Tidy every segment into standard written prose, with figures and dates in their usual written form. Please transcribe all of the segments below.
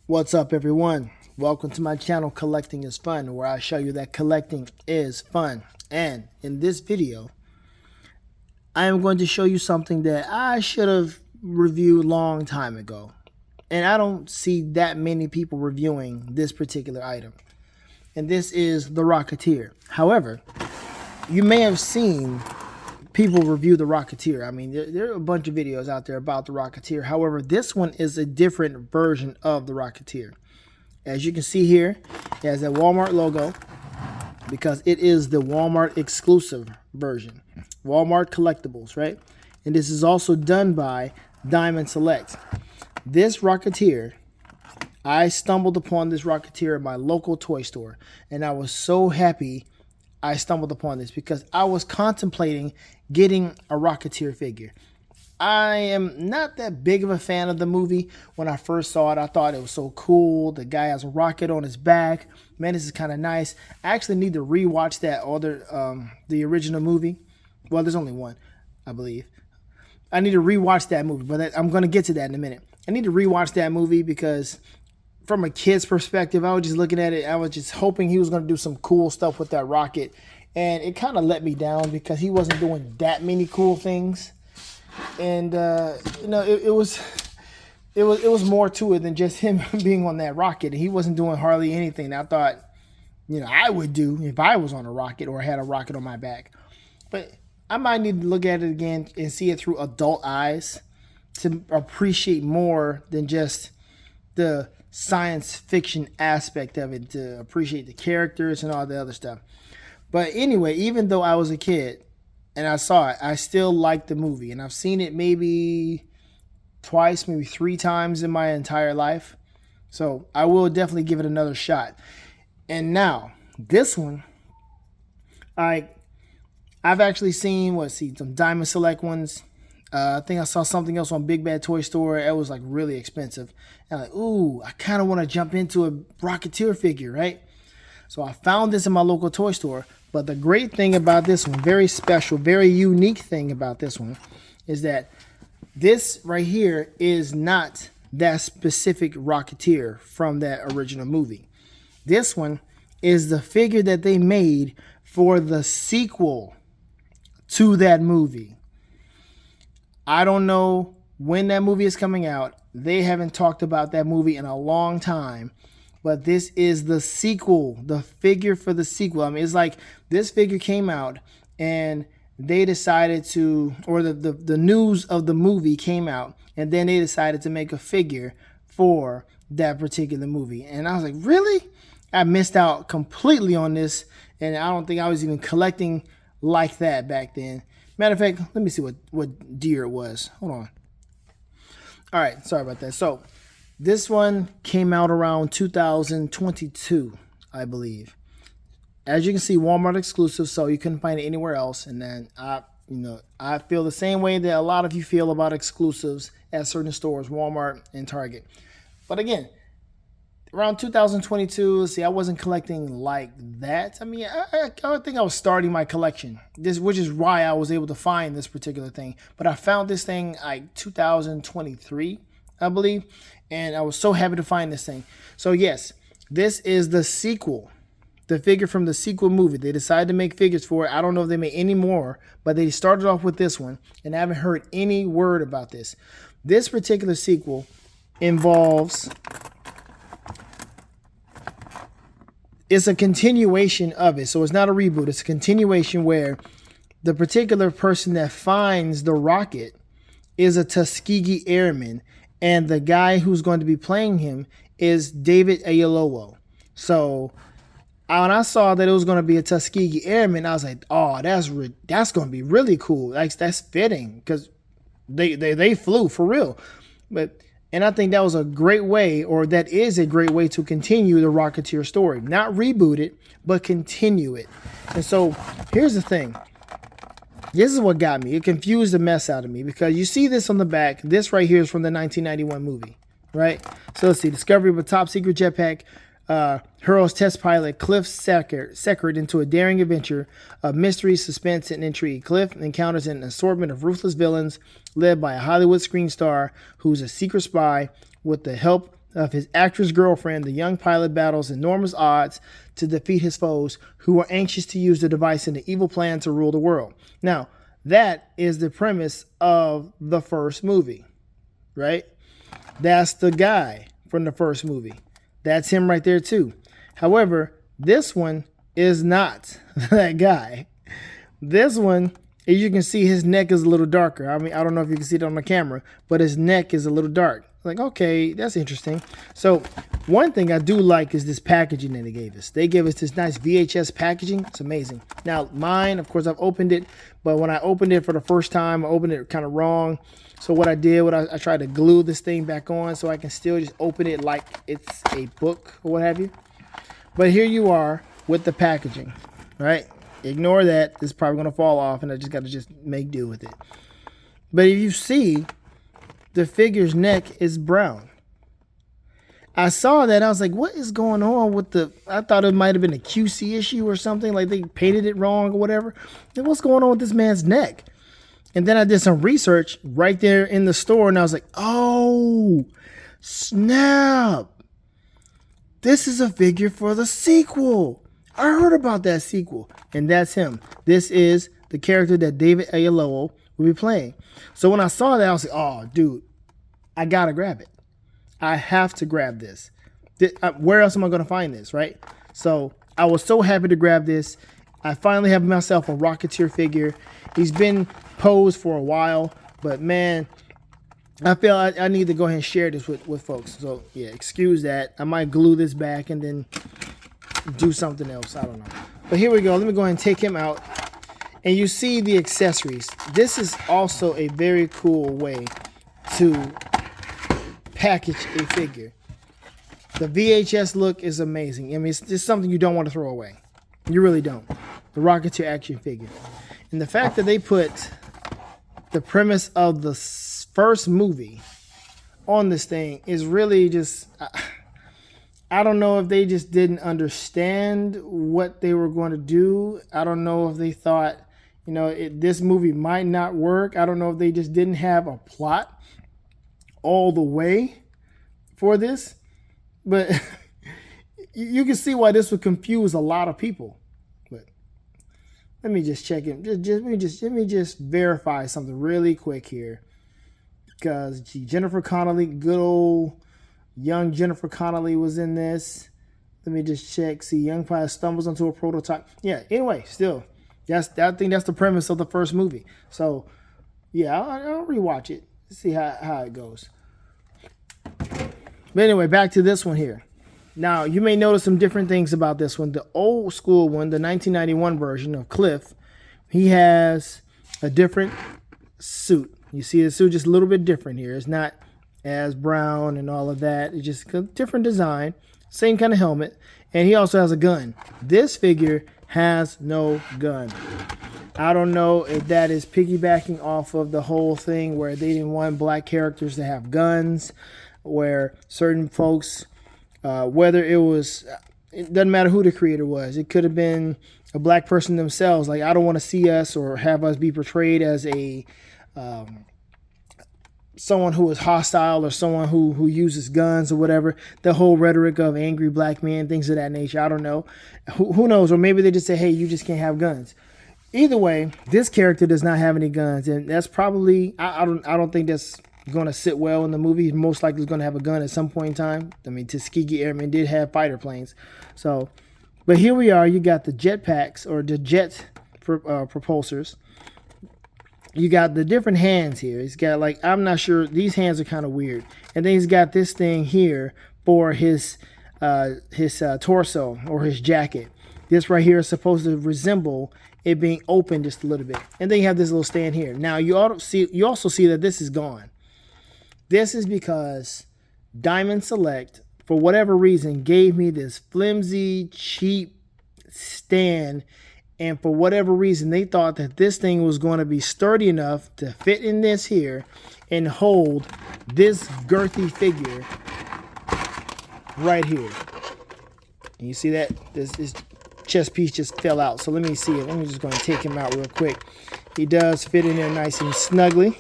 What's up, everyone? Welcome to my channel, Collecting is Fun, where I show you that collecting is fun. And in this video, I am going to show you something that I should have reviewed a long time ago. And I don't see that many people reviewing this particular item. And this is the Rocketeer. However, you may have seen people review the Rocketeer. I mean, there are a bunch of videos out there about the Rocketeer. However, this one is a different version of the Rocketeer. As you can see here, it has a Walmart logo because it is the Walmart exclusive version. Walmart collectibles, right? And this is also done by Diamond Select. This Rocketeer, I stumbled upon this Rocketeer at my local toy store, and I was so happy I stumbled upon this because I was contemplating getting a Rocketeer figure. I am not that big of a fan of the movie. When I first saw it, I thought it was so cool. The guy has a rocket on his back. Man, this is kind of nice. I actually need to rewatch that other, the original movie. Well, there's only one, I believe. I need to rewatch that movie, but I'm going to get to that in a minute. I need to rewatch that movie because from a kid's perspective, I was just looking at it. I was just hoping he was going to do some cool stuff with that rocket. And it kind of let me down because he wasn't doing that many cool things. And, it was more to it than just him being on that rocket. He wasn't doing hardly anything I thought, I would do if I was on a rocket or had a rocket on my back. But I might need to look at it again and see it through adult eyes to appreciate more than just the science fiction aspect of it, to appreciate the characters and all the other stuff. But anyway, even though I was a kid and I saw it, I still liked the movie. And I've seen it maybe twice, maybe 3 times in my entire life. So I will definitely give it another shot. And now, this one, I've actually seen, some Diamond Select ones. I think I saw something else on Big Bad Toy Store. It was like really expensive. And I'm like, ooh, I kind of want to jump into a Rocketeer figure, right? So I found this in my local toy store. But the great thing about this one, very special, very unique thing about this one, is that this right here is not that specific Rocketeer from that original movie. This one is the figure that they made for the sequel to that movie. I don't know when that movie is coming out. They haven't talked about that movie in a long time. But this is the sequel, the figure for the sequel. I mean, it's like this figure came out and they decided to, or the news of the movie came out, and then they decided to make a figure for that particular movie. And I was like, really? I missed out completely on this, and I don't think I was even collecting like that back then. Matter of fact, let me see what year it was. Hold on. All right, sorry about that. So this one came out around 2022, I believe. As you can see, Walmart exclusive, so you couldn't find it anywhere else. And then I feel the same way that a lot of you feel about exclusives at certain stores, Walmart and Target. But again, around 2022, I wasn't collecting like that. I mean, I think I was starting my collection, which is why I was able to find this particular thing. But I found this thing like 2023, I believe, and I was so happy to find this thing. So yes, this is the sequel, the figure from the sequel movie. They decided to make figures for it. I don't know if they made any more, but they started off with this one, and I haven't heard any word about this. This particular sequel involves, it's a continuation of it. So it's not a reboot. It's a continuation where the particular person that finds the rocket is a Tuskegee Airman, and the guy who's going to be playing him is David Oyelowo. So when I saw that it was going to be a Tuskegee Airman, I was like, oh, that's going to be really cool. That's fitting because they flew for real. And I think that was a great way, or that is a great way to continue the Rocketeer story. Not reboot it, but continue it. And so here's the thing. This is what got me. It confused the mess out of me because you see this on the back. This right here is from the 1991 movie, right? So let's see. Discovery of a top secret jetpack hurls test pilot Cliff Seckert into a daring adventure of mystery, suspense, and intrigue. Cliff encounters an assortment of ruthless villains led by a Hollywood screen star who's a secret spy with the help of his actress girlfriend, the young pilot battles enormous odds to defeat his foes who are anxious to use the device in the evil plan to rule the world. Now, that is the premise of the first movie, right? That's the guy from the first movie. That's him right there too. However, this one is not that guy. This one, as you can see, his neck is a little darker. I mean, I don't know if you can see it on the camera, but his neck is a little dark. Like, okay, that's interesting. So one thing I do like is this packaging that they gave us. They gave us this nice VHS packaging. It's amazing. Now, mine, of course, I've opened it, but when I opened it for the first time, I opened it kind of wrong. So what I did, I tried to glue this thing back on so I can still just open it like it's a book or what have you. But here you are with the packaging, right? Ignore that. This is probably going to fall off, and I just got to just make do with it. But if you see, the figure's neck is brown. I saw that. I was like, what is going on with the... I thought it might have been a QC issue or something. Like they painted it wrong or whatever. And what's going on with this man's neck? And then I did some research right there in the store. And I was like, oh, snap. This is a figure for the sequel. I heard about that sequel. And that's him. This is the character that David Oyelowo will be playing. So when I saw that, I was like, oh, dude, I got to grab it. I have to grab this. Where else am I going to find this, right? So I was so happy to grab this. I finally have myself a Rocketeer figure. He's been posed for a while, but man, I feel I need to go ahead and share this with folks. So yeah, excuse that. I might glue this back and then do something else. I don't know. But here we go. Let me go ahead and take him out. And you see the accessories. This is also a very cool way to package a figure. The VHS look is amazing. I mean, it's just something you don't want to throw away. You really don't. The Rocketeer action figure. And the fact that they put the premise of the first movie on this thing is really just... I don't know if they just didn't understand what they were going to do. I don't know if they thought, you know, this movie might not work. I don't know if they just didn't have a plot all the way for this. But you can see why this would confuse a lot of people. But let me just check it. Let me just verify something really quick here. Because Jennifer Connelly, good old young Jennifer Connelly was in this. Let me just check. See, young pilot stumbles onto a prototype. Yeah, anyway, still, I think that's the premise of the first movie. So, yeah, I'll rewatch it. See how it goes. But anyway, back to this one here. Now, you may notice some different things about this one. The old school one, the 1991 version of Cliff, he has a different suit. You see the suit just a little bit different here. It's not as brown and all of that. It's just a different design, same kind of helmet, and he also has a gun. This figure has no gun. I don't know if that is piggybacking off of the whole thing where they didn't want black characters to have guns, where certain folks, whether it doesn't matter who the creator was, it could have been a black person themselves. Like, I don't want to see us or have us be portrayed as a someone who is hostile or someone who uses guns or whatever. The whole rhetoric of angry black men, things of that nature. I don't know. Who knows? Or maybe they just say, hey, you just can't have guns. Either way, this character does not have any guns. And that's probably, I don't think that's going to sit well in the movie. He's most likely going to have a gun at some point in time. I mean, Tuskegee Airmen did have fighter planes. So, but here we are. You got the jetpacks or the jet propulsors. You got the different hands here. He's got, like, I'm not sure. These hands are kind of weird. And then he's got this thing here for his torso or his jacket. This right here is supposed to resemble it being open just a little bit. And then you have this little stand here. Now, you also see that this is gone. This is because Diamond Select, for whatever reason, gave me this flimsy, cheap stand. And for whatever reason, they thought that this thing was going to be sturdy enough to fit in this here and hold this girthy figure right here. And you see that? This chest piece just fell out. So let me see it. Let me just go and take him out real quick. He does fit in there nice and snugly.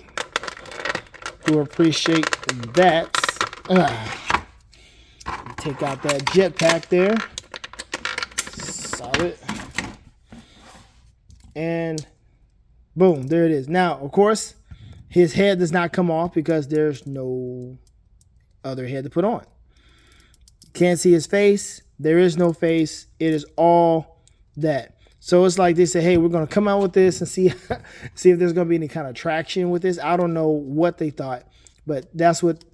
Do appreciate that. take out that jetpack there. Solid. And boom, there it is. Now, of course, his head does not come off because there's no other head to put on. Can't see his face. There is no face. It is all that. So it's like they say, hey, we're going to come out with this and see if there's going to be any kind of traction with this. I don't know what they thought, but that's what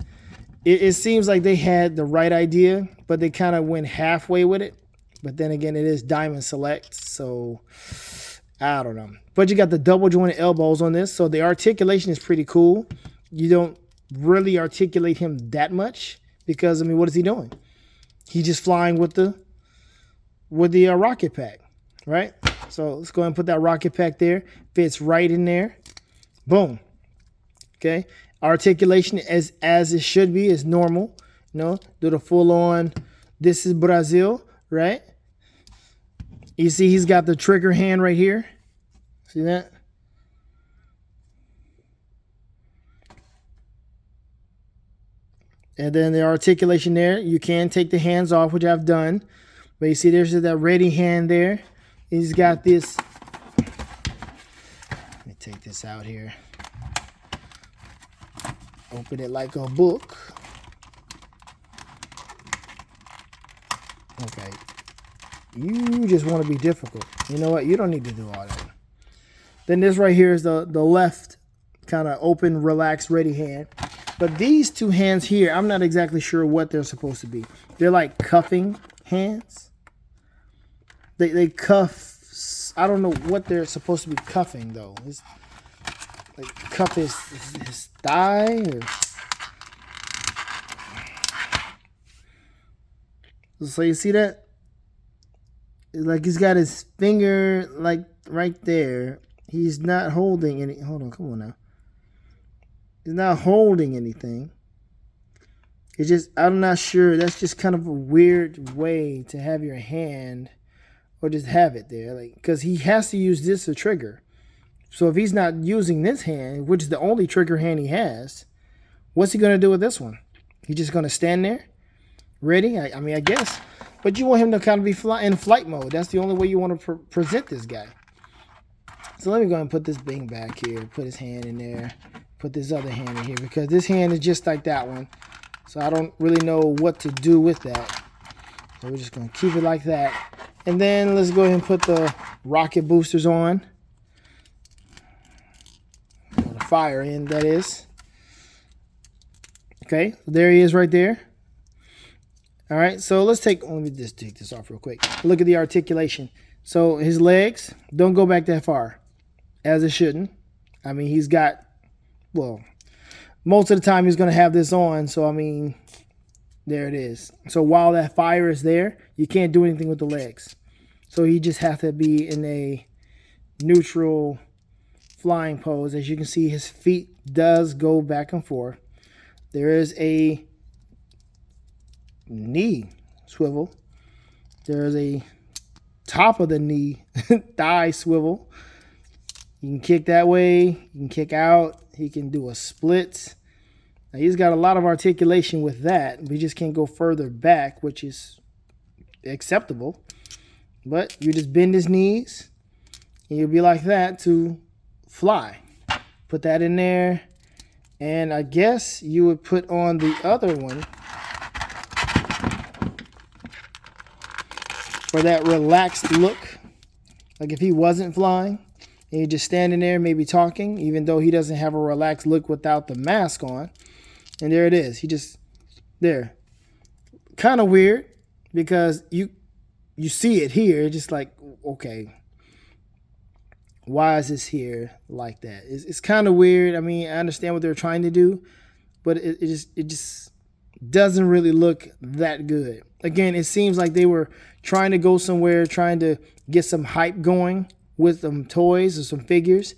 it seems like. They had the right idea, but they kind of went halfway with it. But then again, it is Diamond Select, so I don't know. But you got the double jointed elbows on this, so the articulation is pretty cool. You don't really articulate him that much because, I mean, what is he doing? He's just flying with the rocket pack, right? So let's go ahead and put that rocket pack there. Fits right in there. Boom. Okay. Articulation as it should be is normal. You know, do the full on. This is Brazil, right? You see, he's got the trigger hand right here. See that? And then the articulation there. You can take the hands off, which I've done. But you see, there's that ready hand there. He's got this. Let me take this out here. Open it like a book. Okay. You just want to be difficult. You know what? You don't need to do all that. Then this right here is the left kind of open, relaxed, ready hand. But these two hands here, I'm not exactly sure what they're supposed to be. They're like cuffing hands. They cuff. I don't know what they're supposed to be cuffing though. It's like cuff his thigh or. So you see that? It's like he's got his finger like right there. He's not holding any. Hold on, come on now. He's not holding anything. It's just, I'm not sure. That's just kind of a weird way to have your hand, or just have it there, like, because he has to use this to trigger. So if he's not using this hand, which is the only trigger hand he has, what's he gonna do with this one? He's just gonna stand there, ready? I mean, I guess. But you want him to kind of be in flight mode. That's the only way you want to present this guy. So let me go ahead and put this Bing back here. Put his hand in there. Put this other hand in here because this hand is just like that one. So I don't really know what to do with that. So we're just going to keep it like that. And then let's go ahead and put the rocket boosters on. Or the fire end, that is. Okay, there he is right there. All right, so let me just take this off real quick. Look at the articulation. So his legs don't go back that far, as it shouldn't. I mean, he's got, well, most of the time he's going to have this on. So, I mean, there it is. So while that fire is there, you can't do anything with the legs. So he just has to be in a neutral flying pose. As you can see, his feet does go back and forth. There is a knee swivel. There's a top of the knee thigh swivel. You can kick that way. You can kick out. He can do a split. Now he's got a lot of articulation with that. We just can't go further back, which is acceptable. But you just bend his knees and you'll be like that to fly. Put that in there. And I guess you would put on the other one for that relaxed look. Like if he wasn't flying and you're just standing there maybe talking, even though he doesn't have a relaxed look without the mask on. And there it is. He just, there. Kind of weird because you see it here, just like, okay, why is this here like that? It's kind of weird. I mean, I understand what they're trying to do, but it just doesn't really look that good. Again, it seems like they were trying to go somewhere, trying to get some hype going with some toys or some figures,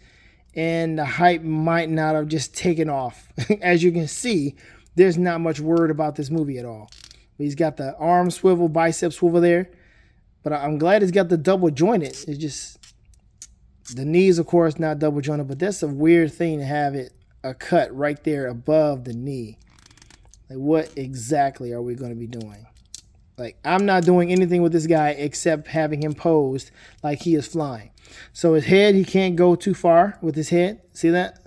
and the hype might not have just taken off. As you can see, there's not much word about this movie at all. He's got the arm swivel, bicep swivel there, but I'm glad he's got the double jointed. It's just the knees, of course, not double jointed, but that's a weird thing to have it a cut right there above the knee. Like, what exactly are we going to be doing? Like, I'm not doing anything with this guy except having him posed like he is flying. So his head, he can't go too far with his head. See that?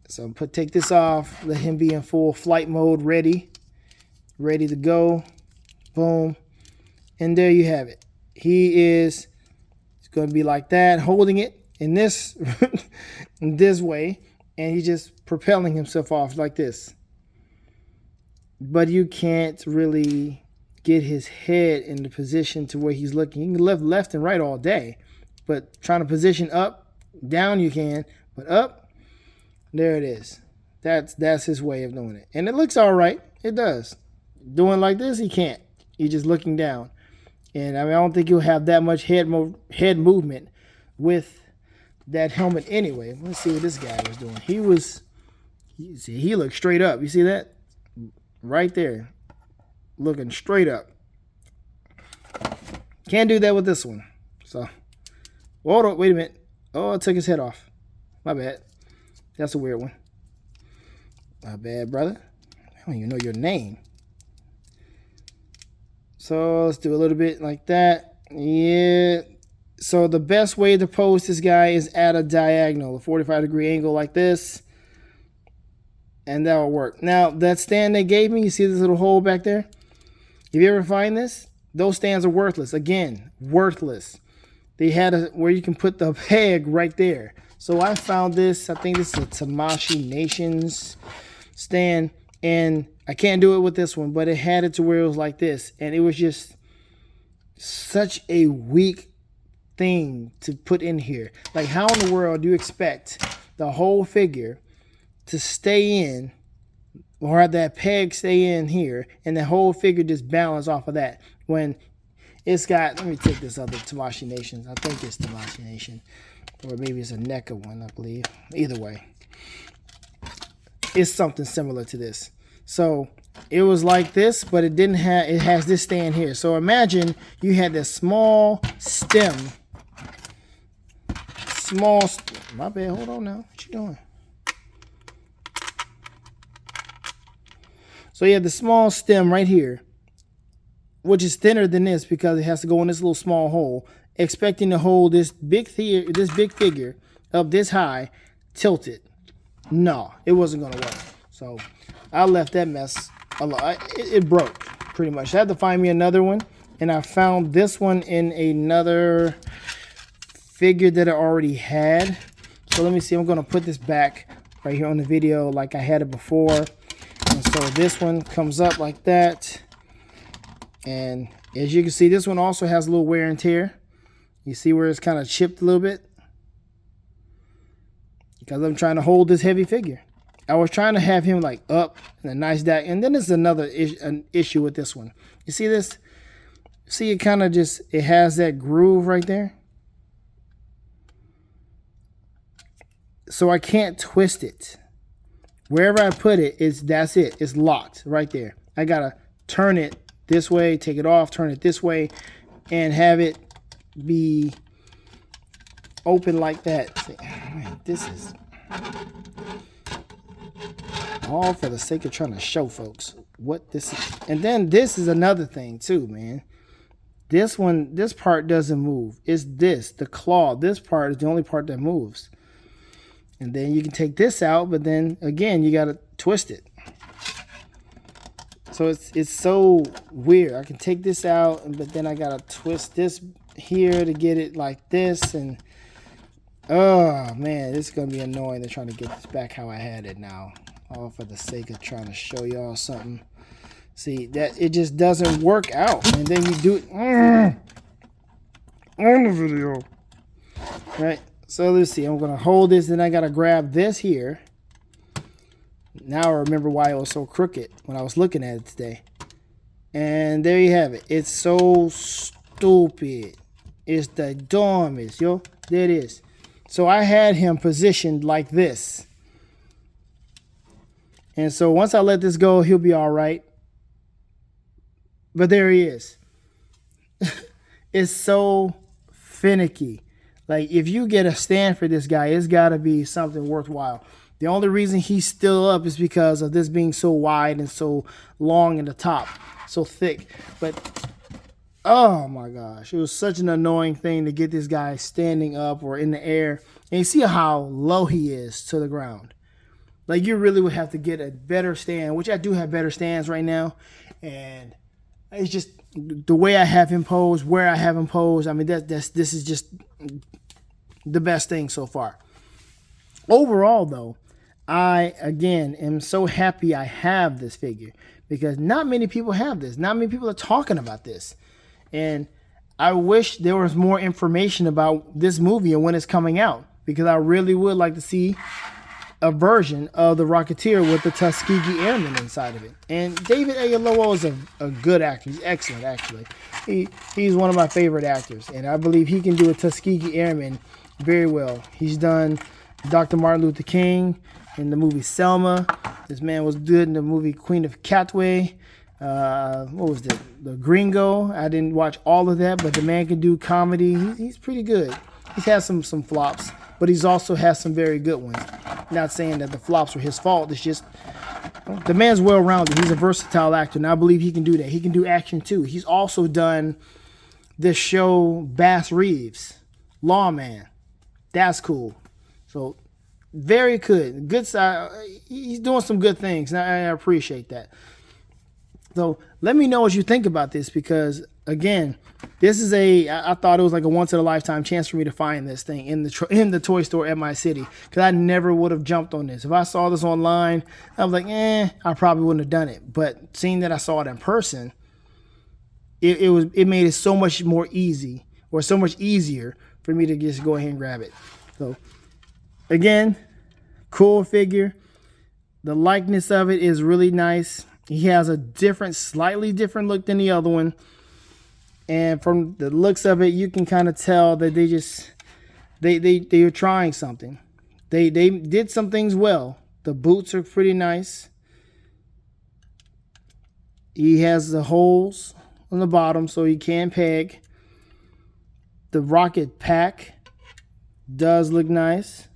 So take this off, let him be in full flight mode, ready to go. Boom. And there you have it. He is going to be like that, holding it in this in this way, and he's just propelling himself off like this. But you can't really get his head in the position to where he's looking. You can lift left and right all day, but trying to position up, down you can, but up, there it is. That's his way of doing it. And it looks all right. It does. Doing like this, he can't. He's just looking down. And I mean, I don't think you'll have that much head movement with that helmet anyway. Let's see what this guy was doing. He looked straight up. You see that? Right there. Looking straight up. Can't do that with this one. So, hold on, wait a minute. Oh, I took his head off. My bad. That's a weird one. My bad, brother. I don't even know your name. So let's do a little bit like that. Yeah. So the best way to pose this guy is at a diagonal, a 45-degree angle like this. And that'll work. Now, that stand they gave me, you see this little hole back there? If you ever find this, those stands are worthless. Again, worthless. They had where you can put the peg right there. So I found this. I think this is a Tamashi Nations stand. And I can't do it with this one, but it had it to where it was like this. And it was just such a weak thing to put in here. Like, how in the world do you expect the whole figure to stay in, or have that peg stay in here, and the whole figure just balance off of that? When it's got, let me take this other Tamashi Nations. I think it's Tamashi Nation. Or maybe it's a NECA one, I believe. Either way, it's something similar to this. So it was like this, but it didn't have, it has this stand here. So imagine you had this small stem. My bad, hold on now. What you doing? So you have the small stem right here, which is thinner than this because it has to go in this little small hole, expecting to hold this big figure up this high, tilted. No, it wasn't going to work. So I left that mess alone. It broke pretty much. I had to find me another one, and I found this one in another figure that I already had. So let me see. I'm going to put this back right here on the video like I had it before. And so this one comes up like that. And as you can see, this one also has a little wear and tear. You see where it's kind of chipped a little bit? Because I'm trying to hold this heavy figure. I was trying to have him like up and a nice back. And then there's another an issue with this one. You see this? See, it kind of just, it has that groove right there. So I can't twist it. Wherever I put it, that's it. It's locked right there. I got to turn it this way, take it off, turn it this way, and have it be open like that. See, man, this is all for the sake of trying to show folks what this is. And then this is another thing too, man. This one, this part doesn't move. It's this, the claw. This part is the only part that moves. And then you can take this out, but then again, you got to twist it. So it's so weird. I can take this out, but then I got to twist this here to get it like this. And oh man, it's going to be annoying to trying to get this back how I had it now. All for the sake of trying to show y'all something. See, that it just doesn't work out. And then you do it on the video. Right? So let's see. I'm going to hold this. Then I got to grab this here. Now I remember why it was so crooked when I was looking at it today. And there you have it. It's so stupid. It's the dumbest, yo. There it is. So I had him positioned like this. And so once I let this go, he'll be all right. But there he is. It's so finicky. Like, if you get a stand for this guy, it's got to be something worthwhile. The only reason he's still up is because of this being so wide and so long in the top, so thick. But oh my gosh, it was such an annoying thing to get this guy standing up or in the air. And you see how low he is to the ground. Like, you really would have to get a better stand, which I do have better stands right now. And it's just the way I have him posed, where I have him posed. I mean, this is just the best thing so far. Overall, though, I, again, am so happy I have this figure because not many people have this. Not many people are talking about this. And I wish there was more information about this movie and when it's coming out, because I really would like to see a version of the Rocketeer with the Tuskegee Airmen inside of it. And David Oyelowo is a good actor. He's excellent, actually. He's one of my favorite actors, and I believe he can do a Tuskegee Airman very well. He's done Dr. Martin Luther King in the movie Selma. This man was good in the movie Queen of Catway. What was the Gringo? I didn't watch all of that, but the man can do comedy. He's pretty good. He's had some flops, but he's also has some very good ones. Not saying that the flops were his fault. It's just the man's well-rounded. He's a versatile actor, and I believe he can do that. He can do action too. He's also done this show Bass Reeves, Lawman. That's cool. So very good. Good side. He's doing some good things, and I appreciate that. So let me know what you think about this, because again, this is I thought it was like a once in a lifetime chance for me to find this thing in the toy store at my city, because I never would have jumped on this. If I saw this online, I was like, I probably wouldn't have done it. But seeing that I saw it in person, it made it so much more easy, or so much easier for me to just go ahead and grab it. So again, cool figure. The likeness of it is really nice. He has a slightly different look than the other one. And from the looks of it, you can kind of tell that they are trying something. They did some things well. The boots are pretty nice. He has the holes on the bottom so he can peg. The rocket pack does look nice.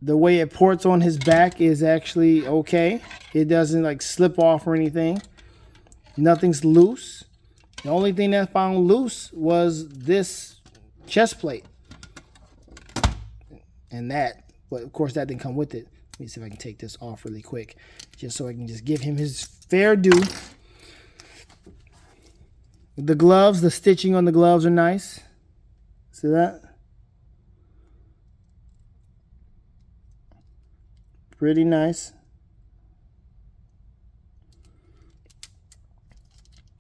The way it ports on his back is actually okay. It doesn't like slip off or anything. Nothing's loose. The only thing that found loose was this chest plate. And that, but of course that didn't come with it. Let me see if I can take this off really quick, just so I can just give him his fair due. The gloves, the stitching on the gloves are nice. See that? Pretty nice.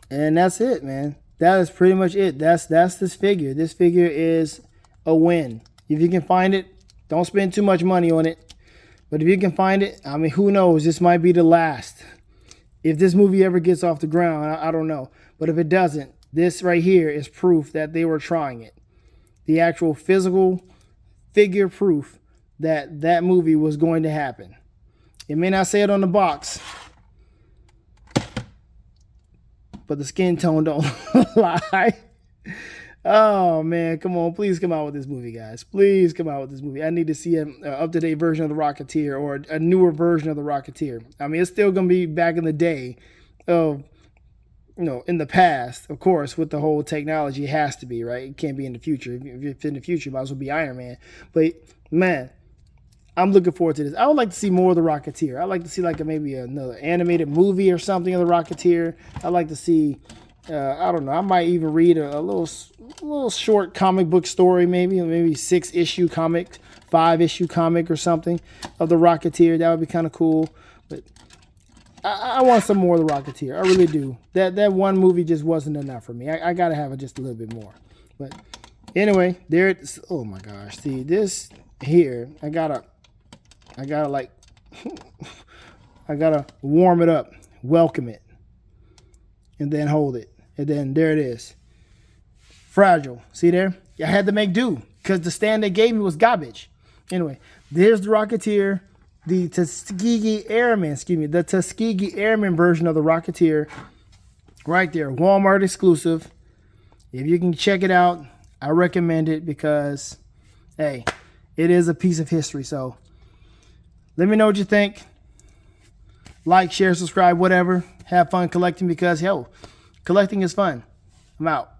And that's it, man. That is pretty much it. That's this figure. This figure is a win. If you can find it, don't spend too much money on it. But if you can find it, I mean, who knows? This might be the last. If this movie ever gets off the ground, I don't know. But if it doesn't, this right here is proof that they were trying it. The actual physical figure proof that that movie was going to happen. It may not say it on the box, but the skin tone don't lie. Oh man, come on, please come out with this movie, guys. Please come out with this movie. I need to see an up-to-date version of the Rocketeer, or a newer version of the Rocketeer. I mean, it's still gonna be back in the day of, in the past, of course, with the whole technology. It has to be, right? It can't be in the future. If it's in the future, it might as well be Iron Man. But man, I'm looking forward to this. I would like to see more of the Rocketeer. I'd like to see like maybe another animated movie or something of the Rocketeer. I'd like to see, I don't know, I might even read a little short comic book story, maybe 6-issue comic, 5-issue comic or something of the Rocketeer. That would be kind of cool. But I want some more of the Rocketeer. I really do. That one movie just wasn't enough for me. I got to have it just a little bit more. But anyway, there it is. Oh my gosh. See, this here, I gotta like, I gotta warm it up, welcome it, and then hold it. And then there it is. Fragile. See there? I had to make do because the stand they gave me was garbage. Anyway, there's the Rocketeer, the Tuskegee Airmen, the Tuskegee Airmen version of the Rocketeer right there. Walmart exclusive. If you can check it out, I recommend it because, hey, it is a piece of history. So let me know what you think. Like, share, subscribe, whatever. Have fun collecting because, hell, collecting is fun. I'm out.